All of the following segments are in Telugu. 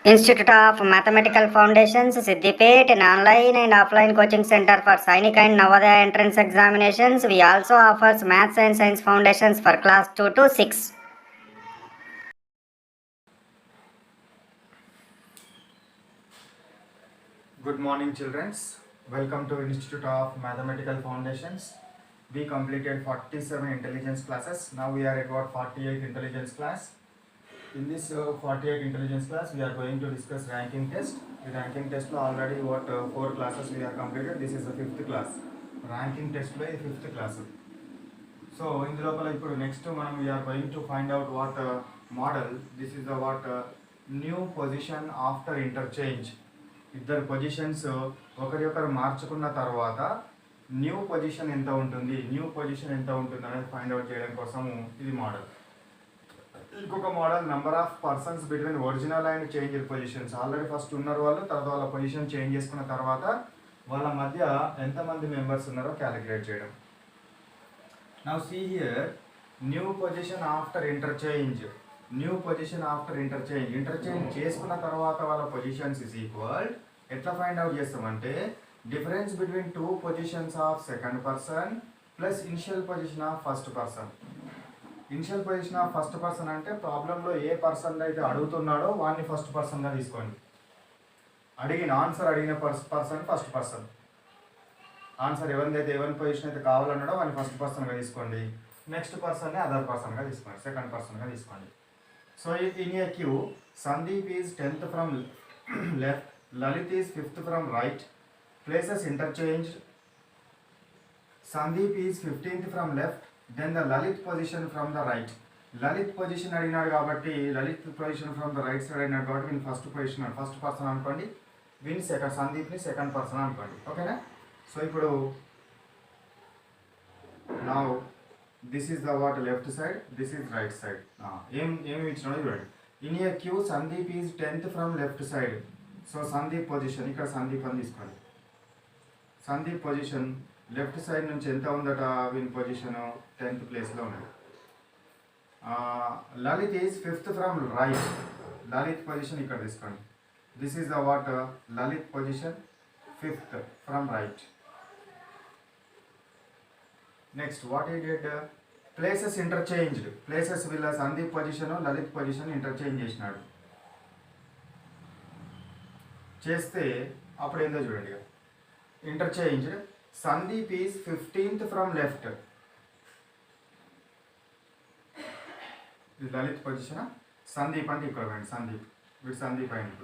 Institute of Mathematical Foundations, Siddipet, an online and offline coaching center for Sainik and Navodaya entrance examinations. We also offers Maths and Science Foundations for class 2 to 6. Good morning, children. Welcome to Institute of Mathematical Foundations. We completed 47 intelligence classes. Now we are at what 48 intelligence class. In this 48 intelligence class, we are going to discuss ranking test. The ranking test already what 4 classes we are completed. This is the 5th class. Ranking test by 5th class. So in the local next మనం we are going to find out what model. This is the what new position after interchange. ఇద్దరు పొజిషన్స్ ఒకరికొకరు మార్చుకున్న తర్వాత న్యూ పొజిషన్ ఎంత ఉంటుంది అనేది ఫైండ్ అవుట్ చేయడం కోసం ఇది మోడల్. ఇంకొక model number of persons between original and change positions. Already first ఉన్నారు వాళ్ళు, తర్వాత వాళ్ళ పొజిషన్ చేంజ్ చేసుకున్న తర్వాత వాళ్ళ మధ్య ఎంతమంది మెంబర్స్ ఉన్నారో క్యాలిక్యులేట్ చేయడం. Now see here new position after interchange. Interchange చేసుకున్న తర్వాత వాళ్ళ పొజిషన్స్ ఇస్ ఈక్వల్. ఎట్లా ఫైండ్ అవుట్ చేస్తామంటే difference between two positions of second person plus initial position of first person. Initial position of first person అంటే ప్రాబ్లంలో ఏ పర్సన్ అయితే అడుగుతున్నాడో వాడిని ఫస్ట్ పర్సన్గా తీసుకోండి. ఆన్సర్ అడిగిన పర్సన్ ఫస్ట్ పర్సన్. ఆన్సర్ ఎవరి పొజిషన్ అయితే కావాలన్నాడో వాడిని ఫస్ట్ పర్సన్గా తీసుకోండి. నెక్స్ట్ పర్సన్ని అదర్ పర్సన్గా తీసుకోండి, సెకండ్ పర్సన్గా తీసుకోండి. So in a queue, Sandeep is 10th from left, Lalit is 5th from right. Places interchanged. Sandeep is 15th from left, then the Lalit position from the right. Lalit position అడిగినాడు కాబట్టి Lalit position from the right side అడిగినాడు కాబట్టి వీని ఫస్ట్ పర్సన్ అనుకోండి, వీని సందీప్ని సెకండ్ పర్సన్ అనుకోండి. ఓకేనా? సో ఇప్పుడు నా this is the what left side, this is right side. ఏమి ఇచ్చినాడో చూడండి. In a queue Sandeep is 10th from left side. So Sandeep position ఇక్కడ సందీప్ అని తీసుకోండి. సందీప్ పొజిషన్ లెఫ్ట్ సైడ్ నుంచి ఎంత ఉందట? వీని పొజిషన్ 10th ప్లేస్లో ఉన్నది. Lalit is 5th from right. Lalit position ఇక్కడ తీసుకోండి. This is the what Lalit position 5th from right. Next what ఈ డెడ్ ప్లేసెస్ ఇంటర్చేంజ్డ్. ప్లేసెస్ వీళ్ళ Sandeep position Lalit position interchange చేసినాడు. చేస్తే అప్పుడు ఏందో చూడండి. Interchanged Sandeep is 15th from left. ఇది లలిత్ పొజిషన్. సందీప్ అంటే ఇక్కడ పోయింది. వీడు సందీప్ అయింది,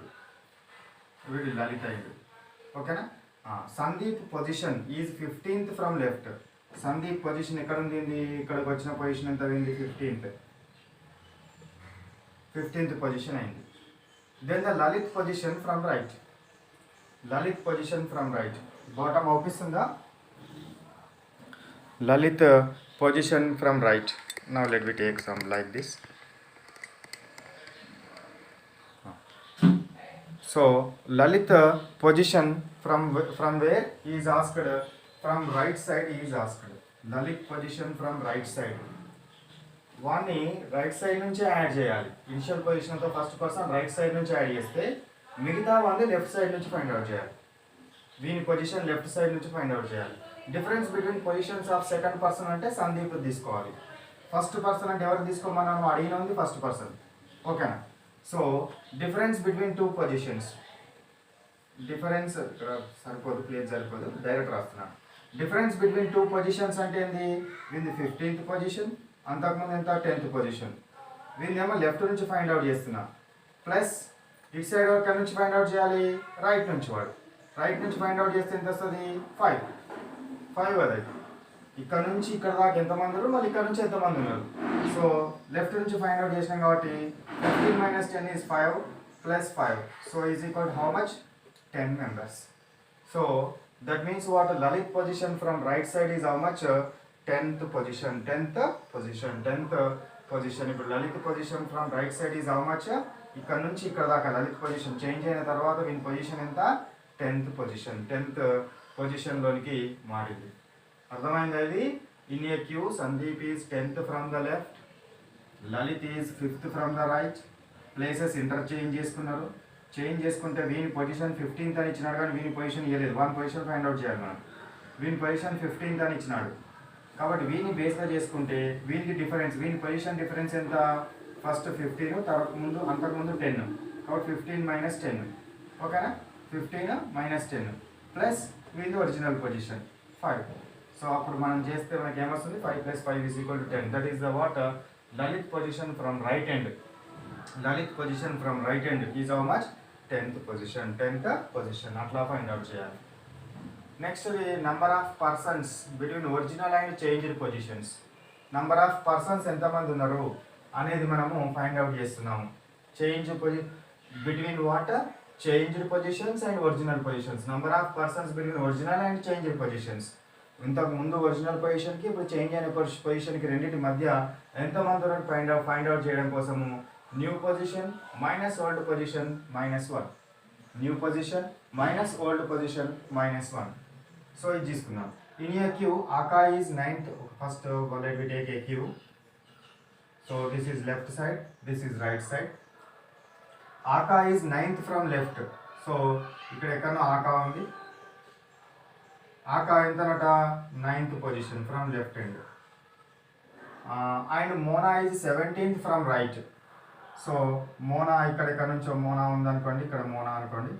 ఇప్పుడు వీడు లలిత్ అయింది. ఓకేనా? Sandeep position is 15th from left. Sandeep position ఎక్కడ ఉంది? ఇక్కడికి వచ్చిన పొజిషన్ ఎంత అయింది? 15th పొజిషన్ అయింది. Then the Lalit position from right. Bottom అవుపిస్తుందా? Lalit position from right. Now let we take some like this. So Lalit position from where is asked. From right side is asked. Lalit position from right side. వాడిని రైట్ సైడ్ నుంచి యాడ్ చేయాలి. ఇనిషియల్ పొజిషన్తో ఫస్ట్ పర్సన్ రైట్ సైడ్ నుంచి యాడ్ చేస్తే మిగతా వాడిని లెఫ్ట్ సైడ్ నుంచి ఫైండ్ అవుట్ చేయాలి. వీని పొజిషన్ లెఫ్ట్ సైడ్ నుంచి ఫైండ్ అవుట్ చేయాలి. Difference between positions of second person అంటే సందీప్ తీసుకోవాలి. ఫస్ట్ పర్సన్ అంటే ఎవరు తీసుకోమన్నాను? అడిగిన ఉంది ఫస్ట్ పర్సన్. ఓకేనా? So difference between two positions. Difference సరిపోదు, ప్లేస్ సరిపోదు, డైరెక్ట్ రాస్తున్నాను. డిఫరెన్స్ బిట్వీన్ టూ పొజిషన్స్ అంటే ఏంది? వీళ్ళది 15th పొజిషన్, అంతకుముందు ఎంత 10th పొజిషన్. వీళ్ళేమో లెఫ్ట్ నుంచి ఫైండ్ అవుట్ చేస్తున్నా. ప్లస్ ఇటు సైడ్ ఎక్కడి నుంచి ఫైండ్ అవుట్ చేయాలి? రైట్ నుంచి. రైట్ నుంచి ఫైండ్ అవుట్ చేస్తే ఎంత వస్తుంది? 5 అది. ఇక్కడ నుంచి ఇక్కడ దాకా ఎంతమంది ఉన్నారు, మళ్ళీ ఇక్కడ నుంచి ఎంతమంది ఉన్నారు. సో లెఫ్ట్ నుంచి ఫైండ్ అవుట్ చేసినాం కాబట్టి 15 - 10 is 5 + 5. So is equal how much? 10 members. So that means what Lalit position from right side is how much? 10th position. ఇప్పుడు Lalit position from right side is how much? ఇక్కడ నుంచి ఇక్కడ దాకా లలిత్ పొజిషన్ చేంజ్ అయిన తర్వాత వీని పొజిషన్ ఎంత? 10th పొజిషన్లోనికి మారింది. అర్థమైంది అది? In a queue Sandeep is 10th from the left, Lalit is 5th from the right. Places interchange చేసుకున్నారు. చేంజ్ చేసుకుంటే వీని పొజిషన్ 15th అని ఇచ్చినాడు కానీ వీని పొజిషన్ ఇవ్వలేదు. 1 పొజిషన్ ఫైండ్ అవుట్ చేయాలి మనం. వీని పొజిషన్ 15th అని ఇచ్చినాడు కాబట్టి వీని బేస్గా చేసుకుంటే వీనికి డిఫరెన్స్, వీని పొజిషన్ డిఫరెన్స్ ఎంత? ఫస్ట్ 15, తర్వాత అంతకుముందు 10, కాబట్టి 15 - 10, ఓకేనా? 15 - 10 ప్లస్ వీని ఒరిజినల్ పొజిషన్ 5. సో అప్పుడు మనం చేస్తే మనకి ఏమొస్తుంది? 5 + 5 = 10. That is the what Lalit position from right end. Lalit position from right end is how much? 10th position. అట్లా ఫైండ్ అవుట్ చేయాలి. Next number of persons between original and changed positions. Number of persons ఎంతమంది ఉన్నారు అనేది మనము ఫైండ్ అవుట్ చేస్తున్నాము. Between what? Changed positions and original positions. Number of persons between original and changed positions. ఇంతకు ముందు ఒరిజినల్ పొజిషన్కి ఇప్పుడు చేంజ్ అయిన పొజిషన్కి రెండింటి మధ్య ఎంతమంది ఉన్నారు ఫైండ్ అవుట్ చేయడం కోసము new position minus old position -1. New position minus old position -1. So ఇది తీసుకున్నాం. In a queue Aaka is 9th. First let we take a queue. So this is left side, this is right side. Aaka is 9th from left. సో ఇక్కడ ఎక్కడో ఆకా ఉంది. ఆకా ఎంతనట? 9th position from left end. And Mona is 17th from right. So Mona ఇక్కడ నుంచో మోనా ఉందనుకోండి, ఇక్కడ మోనా అనుకోండి.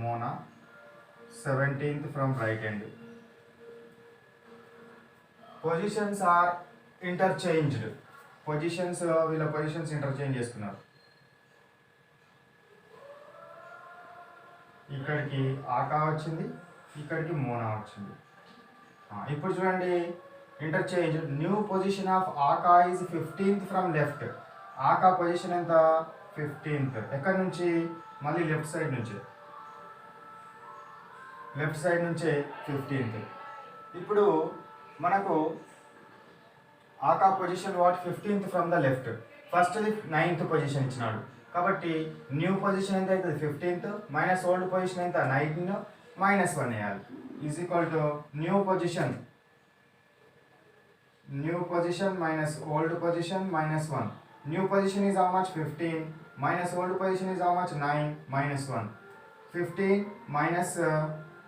Mona 17th from right end. Positions are interchanged. వీళ్ళ పొజిషన్స్ ఇంటర్చేంజ్ చేసుకున్నారు. ఇక్కడికి ఆకా వచ్చింది, ఇక్కడికి మోనా వచ్చింది. ఇప్పుడు చూడండి interchange. New position of Aaka is 15th from left. Aaka position ఎంత? 15th. ఎక్కడి నుంచి? మళ్ళీ లెఫ్ట్ సైడ్ నుంచే 15th. ఇప్పుడు మనకు Aaka position what? 15th from the left. ఫస్ట్ది 9th పొజిషన్ ఇచ్చినాడు కాబట్టి న్యూ పొజిషన్ ఎంత అవుతుంది? 15th మైనస్ ఓల్డ్ పొజిషన్ ఎంత? 9 -1 వేయాలి. Is equal to new position minus old position -1. New position is how much? 15 minus old position is how much? 9 -1. 15 -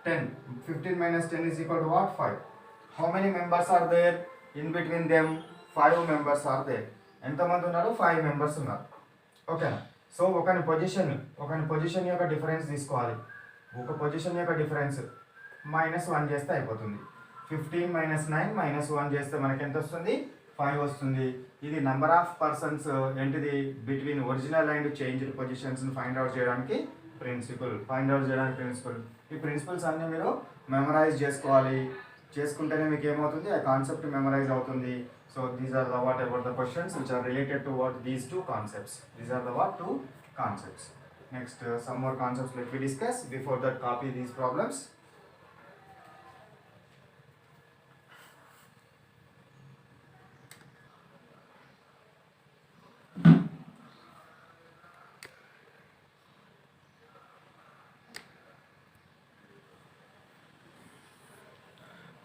10. 15 - 10 is equal to what? 5. How many members are there in between them? 5 members are there. ఎంతమంది ఉన్నారు? 5 members ఉన్నారు. ఓకేనా? సో ఒకని పొజిషన్ యొక్క డిఫరెన్స్ తీసుకోవాలి. ఒక పొజిషన్ యొక్క డిఫరెన్స్ -1 చేస్తే అయిపోతుంది. 15 - 9 -1 చేస్తే మనకి ఎంత వస్తుంది? 5 వస్తుంది. ఇది నెంబర్ ఆఫ్ పర్సన్స్ ఏంటిది? బిట్వీన్ ఒరిజినల్ అండ్ చేంజ్డ్ పొజిషన్స్ని ఫైండ్ అవుట్ చేయడానికి ప్రిన్సిపల్. ఈ ప్రిన్సిపల్స్ అన్నీ మీరు మెమరైజ్ చేసుకోవాలి. చేసుకుంటేనే మీకు ఏమవుతుంది? ఆ కాన్సెప్ట్ మెమరైజ్ అవుతుంది. So these are the what about the questions which are related to what these 2 concepts. These are the what 2 concepts. Next, some more concepts let me discuss. Before that, copy these problems.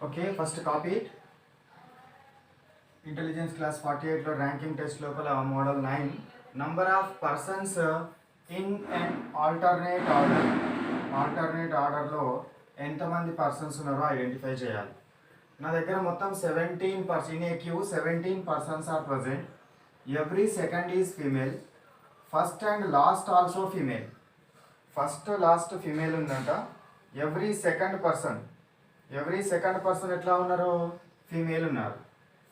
Okay, first copy it. Intelligence class 48 లో ranking test లోపల model 9 number of persons in an alternate orderలో ఎంతమంది పర్సన్స్ ఉన్నారో ఐడెంటిఫై చేయాలి. నా దగ్గర మొత్తం 17 in a queue 17 persons are present. Every second is female. First and last also female. First last female ఉందంట. every second person ఎట్లా ఉన్నారు? ఫీమేల్ ఉన్నారు.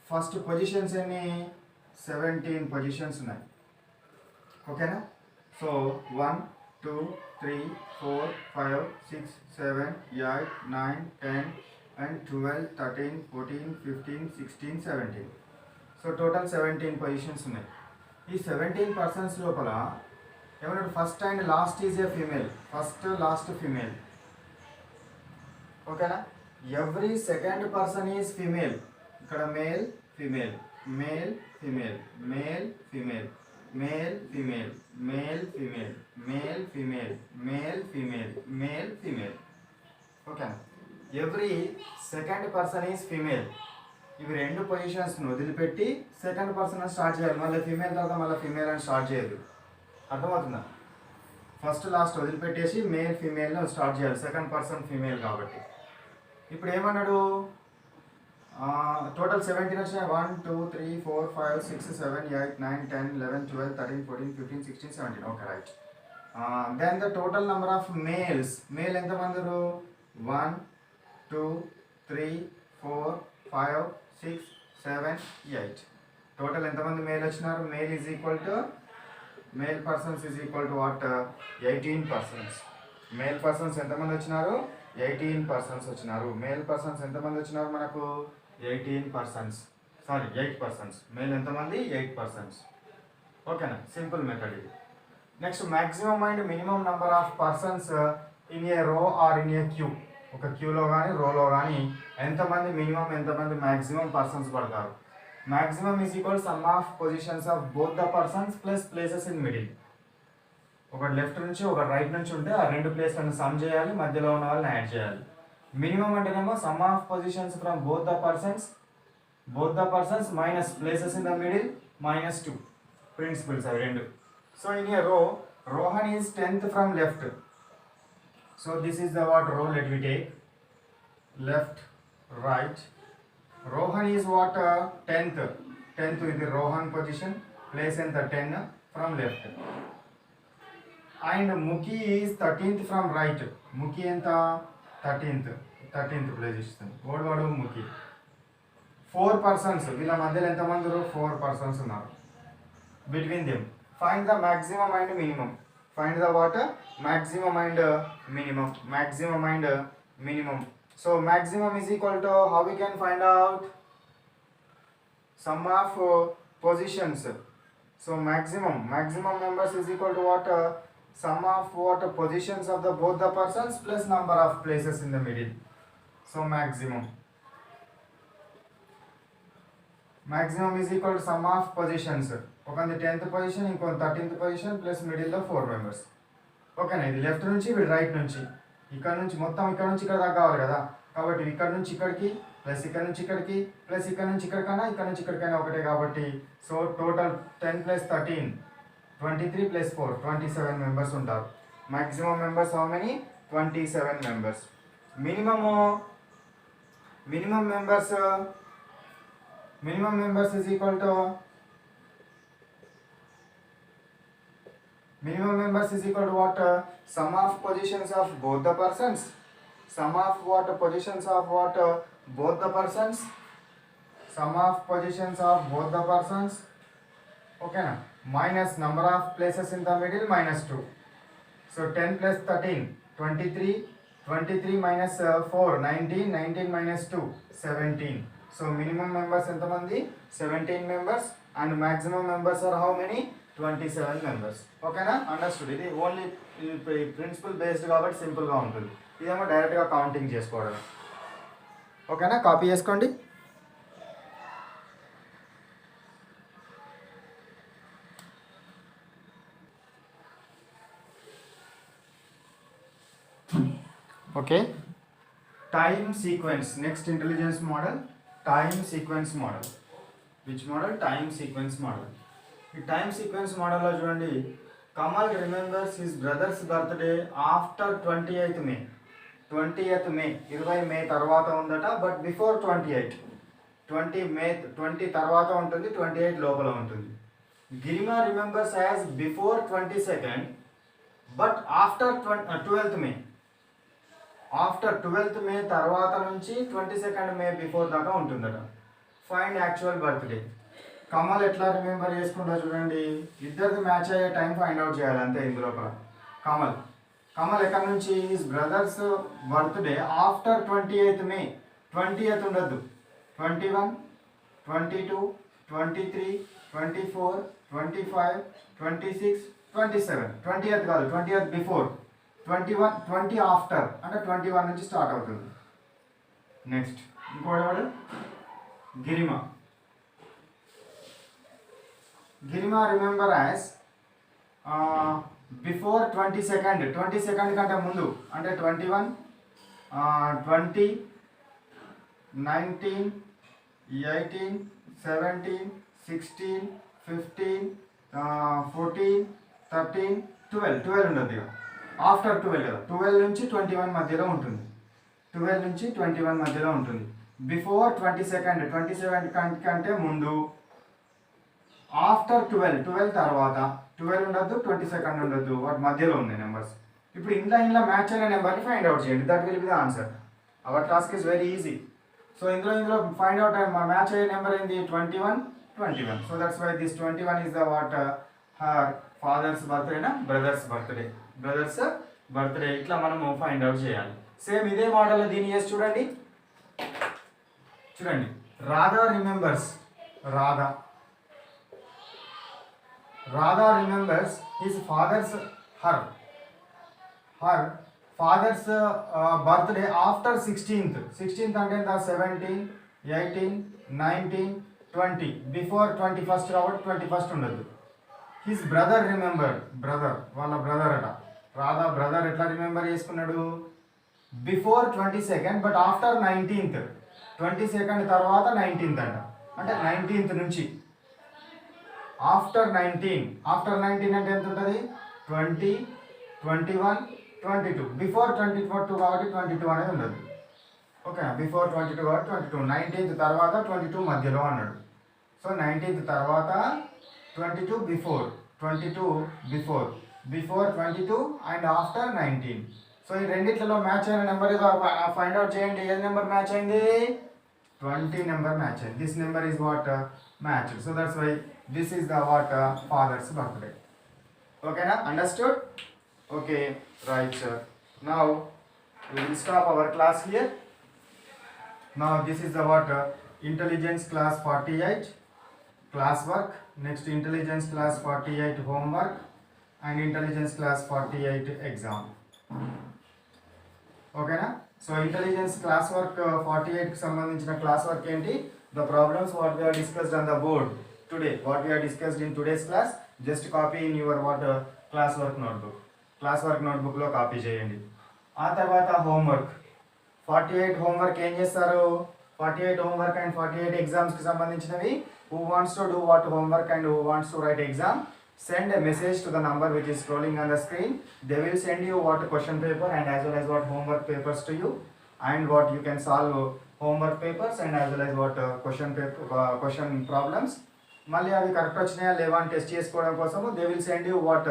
ఫస్ట్ పొజిషన్స్ ఎన్ని? 17 పొజిషన్స్ ఉన్నాయి. ఓకేనా? So 1 2 3 4 5 6 7 8 9 10 and 12 13 14 15 16 17. So total 17 positions ఉన్నాయి. ఈ 17 పర్సన్స్ లోపల ఏమన్నాడు? First and last is a female. First last female. ఓకేనా? Every second person is female. ఇక్కడ male female, male female, male female, male female, male female, male female, male female, male female. ఓకేనా? Every second person is female. ఇవి 2 పొజిషన్స్ని వదిలిపెట్టి సెకండ్ పర్సన్ అని స్టార్ట్ చేయాలి. మళ్ళీ ఫీమేల్ తర్వాత మళ్ళీ ఫీమేల్ అని స్టార్ట్ చేయదు. అర్థమవుతుందా? ఫస్ట్ లాస్ట్ వదిలిపెట్టేసి మేల్ ఫీమేల్ని స్టార్ట్ చేయాలి, సెకండ్ పర్సన్ ఫీమేల్ కాబట్టి. ఇప్పుడు ఏమన్నాడు, టోటల్ 17 వచ్చినాయి. 1 2 3 4 5 6 7 8 9 10 11 12 13 14 15 16 17. Okay right. Then the total number of males, male ఎంతమంది? 1 2 3 4 5 6 7 8. టోటల్ ఎంతమంది మేల్ వచ్చినారు? Male is equal to male persons is equal to what? 18 persons. Male persons ఎంతమంది వచ్చినారు? 18 పర్సన్స్ వచ్చినారు. మేల్ పర్సన్స్ ఎంతమంది వచ్చినారు మనకు? 18 పర్సన్స్. Sorry 8 persons. మేల్ ఎంతమంది? 8 పర్సన్స్. ఓకేనా, సింపుల్ మెథడ్ ఇది. Next maximum and minimum number of persons in a రో ఆర్ ఇన్ ఏ క్యూ. ఒక క్యూలో కానీ రోలో కానీ ఎంతమంది మినిమం ఎంతమంది మ్యాక్సిమం పర్సన్స్ పడతారు? Maximum is equal some of positions of both the persons plus places in middle. ఒక లెఫ్ట్ నుంచి ఒక రైట్ నుంచి ఉంటే ఆ రెండు ప్లేస్లను సమ్ చేయాలి, మధ్యలో ఉన్న వాళ్ళని యాడ్ చేయాలి. మినిమం అంటేనేమో sum of positions from both the persons minus places in the middle -2. Principles అవి రెండు. So in a row, Rohan is 10th from left. So this is the what row, let we take left right. Rohan is what? 10th. 10th is the Rohan position. Place in the 10 from left. And Mukhi is 13th from right. Mukhi enta 13th place. What Mukhi? 4 persons. Villa madhyalo enta mandaru? 4 persons unnaru. Between them, find the maximum and minimum. Find the what? Maximum and minimum. So maximum is equal to, how we can find out? Sum of positions. So maximum members is equal to what? Sum of what? Positions of the both the persons plus number of places in the middle. So maximum is equal to sum of positions. ఒకది 10th position, ఇంకో 13th పొజిషన్ ప్లస్ మిడిల్లో 4 మెంబర్స్. ఓకేనా, ఇది లెఫ్ట్ నుంచి వీడు రైట్ నుంచి, ఇక్కడ నుంచి మొత్తం ఇక్కడ నుంచి ఇక్కడ దాకా కావాలి కదా. కాబట్టి ఇక్కడ నుంచి ఇక్కడికి ప్లస్ ఇక్కడ నుంచి ఇక్కడికి ప్లస్ ఇక్కడ నుంచి ఇక్కడికైనా ఇక్కడ నుంచి ఇక్కడికైనా ఒకటే కాబట్టి. సో టోటల్ 10 + 13 23 + 4 27 మెంబర్స్ ఉంటారు. Maximum members how many? 27 members. Minimum members is equal to what? Sum of positions of both the persons. Sum of what? Positions of what? Both the persons. Sum of positions of both the persons. Okay na? Minus number of places in the middle -2. So 10 + 13 23. 23 minus 4 19. 19 minus 2 17. So minimum members ఎంతమంది? 17 members. And maximum members are how many? 27 members. ఓకేనా, అండర్స్టూడ్. ఇది ఓన్లీ ప్రిన్సిపల్ బేస్డ్ కాబట్టి సింపుల్గా ఉంటుంది. ఇదేమో డైరెక్ట్గా కౌంటింగ్ చేసుకోవడం. ఓకేనా, కాపీ చేసుకోండి. Okay, time sequence. Next intelligence model time sequence model. Which model? Time sequence model. ఈ టైమ్ సీక్వెన్స్ మోడల్లో చూడండి, Kamal remembers his brothers birthday after 20th మే. 20 మే తర్వాత ఉందట, బట్ బిఫోర్ 28. 20 తర్వాత ఉంటుంది, 28 లోపల ఉంటుంది. Garima remembers as before 22nd but after 12th May. After 12th May తర్వాత నుంచి 22nd మే బిఫోర్ దాకా ఉంటుందట. Find actual birthday. కమల్ ఎట్లా రిమెంబర్ చేసుకుంటా చూడండి, ఇద్దరికి మ్యాచ్ అయ్యే టైం ఫైండ్ అవుట్ చేయాలి అంతే. ఇందులో కమల్ ఎక్కడి నుంచి? His brothers birthday after 28th మే. 20th ఉండద్దు, 21 22 23 24 25 26 27. 20th కాదు, 20th బిఫోర్. 21 20 ఆఫ్టర్ అంటే 21 నుంచి స్టార్ట్ అవుతుంది. నెక్స్ట్ ఇంకోటి గిరిమా remember as before 22nd. 22nd కంటే ముందు అంటే 21 20 19 18 17 16 15 14 13 ట్వెల్వ్ ఉండదు ఇక ఆఫ్టర్ 12 కదా 12 నుంచి 21 మధ్యలో ఉంటుంది 12 నుంచి 21 మధ్యలో ఉంటుంది బిఫోర్ 27 కంటే ముందు ఆఫ్టర్ 12 తర్వాత 12 ఉండొద్దు 22 ఉండొద్దు వాటి మధ్యలో ఉన్నాయి నెంబర్స్ ఇప్పుడు ఇందులో మ్యాచ్ అయిన నెంబర్ని ఫైండ్ అవుట్ చేయండి that will be the answer our task is very easy so ఇందులో ఫైండ్ అవుట్ మ్యాచ్ అయ్యే నెంబర్ ఏంది 21 so that's why this 21 is the what her father's బర్త్డేనా బ్రదర్స్ బర్త్డే ఇట్లా మనము ఫైండ్ అవుట్ చేయాలి సేమ్ ఇదే మోడల్లో దీన్ని చేసి చూడండి Radha remembers his father's her father's birthday after 16th అంటే 17 18 19 20 బిఫోర్ 21st కాబట్టి 21st ఉండదు హిస్ బ్రదర్ వాళ్ళ బ్రదర్ అట రాధా బ్రదర్ ఎట్లా రిమెంబర్ చేసుకున్నాడు before 22nd but after 19th 22nd తర్వాత 19th అంట అంటే 19th నుంచి ఆఫ్టర్ 19 అంటే ఎంత ఉంటుంది 20 21 22 బిఫోర్ 22 కాబట్టి 22 అనేది ఉండదు ఓకే బిఫోర్ 22 కాబట్టి 22 19th తర్వాత 22 మధ్యలో అన్నాడు సో 19th తర్వాత 22 బిఫోర్ 22 అండ్ ఆఫ్టర్ 19 సో ఈ రెండిట్లలో మ్యాచ్ అయిన నెంబర్ ఏదో ఫైండ్ అవుట్ చేయండి ఏ నెంబర్ మ్యాచ్ అయింది 20 నెంబర్ మ్యాచ్ అయింది this number is what match so that's why this is the what father's birthday ఓకేనా understood okay right sir now we will stop our class here now this is the what intelligence class 48 class work next intelligence class 48 homework and intelligence class 48 exam okay na so intelligence class work 48 కి సంబంధించిన class work ఏంటి the problems what we have discussed on the board today what we have discussed in today's class just copy in your what class work నోట్బుక్లో కాపీ చేయండి ఆ తర్వాత హోంవర్క్ 48 హోంవర్క్ ఏం చేస్తారు 48 హోంవర్క్ అండ్ 48 ఎగ్జామ్స్కి సంబంధించినవి who wants to do what homework and who wants to right exam send a message to the number which is scrolling on the screen they will send you what question paper and as well as what homework papers to you and what you can solve homework papers and as well as what question problems మళ్ళీ అవి కరెక్ట్ వచ్చినాయా లేవా అని టెస్ట్ చేసుకోవడం కోసము they will send you what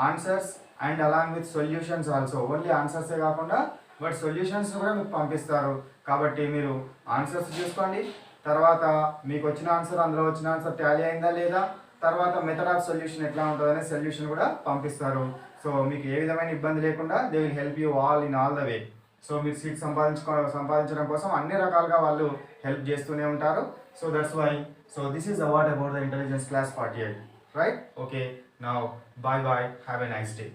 answers and along with solutions also only ఆన్సర్సే కాకుండా బట్ సొల్యూషన్స్ కూడా మీకు పంపిస్తారు కాబట్టి మీరు ఆన్సర్స్ చూసుకోండి తర్వాత మీకు వచ్చిన ఆన్సర్ అందులో వచ్చిన ఆన్సర్ టాలీ అయిందా లేదా తర్వాత మెథడ్ ఆఫ్ సొల్యూషన్ ఎట్లా ఉంటుందనే సొల్యూషన్ కూడా పంపిస్తారు సో మీకు ఏ విధమైన ఇబ్బంది లేకుండా they will help you all in all the way so మీరు సీట్ సంపాదించడం కోసం అన్ని రకాలుగా వాళ్ళు హెల్ప్ చేస్తూనే ఉంటారు so that's why so this is award about the intelligence class 48 right okay now bye have a nice day.